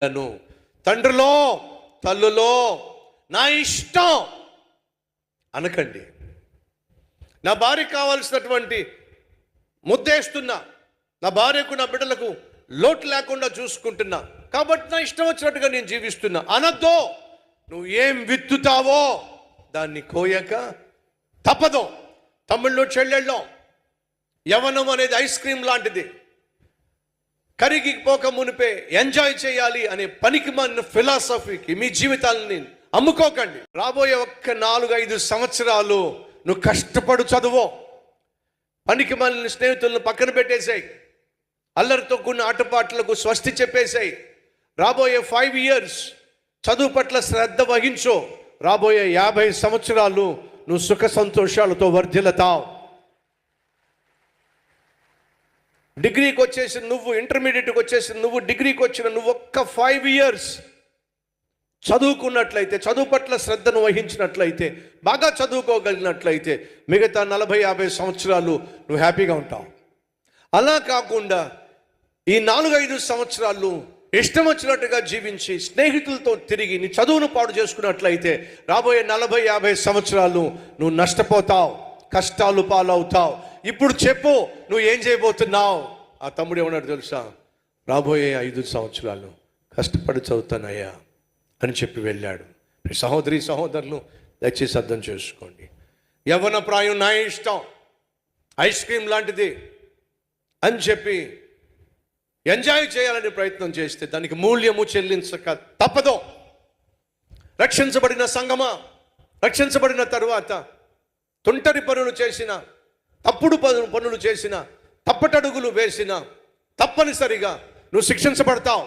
నన్ను తండ్రిలో తల్లులో నా ఇష్టం అనకండి. నా భార్యకు కావాల్సినటువంటి ముద్దేస్తున్నా, నా భార్యకు నా బిడ్డలకు లోటు లేకుండా చూసుకుంటున్నా కాబట్టి నా ఇష్టం వచ్చినట్టుగా నేను జీవిస్తున్నా అనద్దో. నువ్వు ఏం విత్తుతావో దాన్ని కోయక తప్పదు. తమ్ముళ్ళు చెల్లెళ్ళో యవ్వనం అనేది ఐస్ క్రీమ్ లాంటిది. కరిగిపోక మునిపే ఎంజాయ్ చేయాలి అనే పనికి మన ఫిలాసఫీకి మీ జీవితాలని అమ్ముకోకండి. రాబోయే 4-5 సంవత్సరాలు నువ్వు కష్టపడు చదువు. పనికి మన స్నేహితులను పక్కన పెట్టేసాయి. అల్లరితో కూడిన ఆటపాటలకు స్వస్తి చెప్పేసాయి. రాబోయే 5 years చదువు పట్ల శ్రద్ధ వహించు. రాబోయే 50 సంవత్సరాలు నువ్వు సుఖ సంతోషాలతో వర్ధిల్లుతావు. డిగ్రీకి వచ్చేసి నువ్వు, ఇంటర్మీడియట్కి వచ్చేసి నువ్వు, డిగ్రీకి వచ్చిన నువ్వు 5 years చదువుకున్నట్లయితే, చదువు పట్ల శ్రద్ధను వహించినట్లయితే, బాగా చదువుకోగలిగినట్లయితే మిగతా 40-50 సంవత్సరాలు నువ్వు హ్యాపీగా ఉంటావు. అలా కాకుండా ఈ 4-5 సంవత్సరాలు ఇష్టం వచ్చినట్టుగా జీవించి స్నేహితులతో తిరిగి నీ చదువును పాడు చేసుకున్నట్లయితే రాబోయే 40-50 సంవత్సరాలు నువ్వు నష్టపోతావు, కష్టాలు పాలవుతావు. ఇప్పుడు చెప్పు, నువ్వు ఏం చేయబోతున్నావు? ఆ తమ్ముడు ఏమన్నాడు తెలుసా? రాబోయే 5 సంవత్సరాలు కష్టపడి చదువుతానయ్యా అని చెప్పి వెళ్ళాడు. సహోదరి సహోదరులు దయచేసి అర్థం చేసుకోండి. యవ్వన ప్రాయం నా ఇష్టం, ఐస్ క్రీమ్ లాంటిది అని చెప్పి ఎంజాయ్ చేయాలని ప్రయత్నం చేస్తే దానికి మూల్యము చెల్లించక తప్పదు. రక్షించబడిన సంగమా, రక్షించబడిన తరువాత తుంటరి పనులు చేసిన, తప్పుడు పనులు చేసిన, తప్పటడుగులు వేసిన తప్పనిసరిగా నువ్వు శిక్షించబడతావు.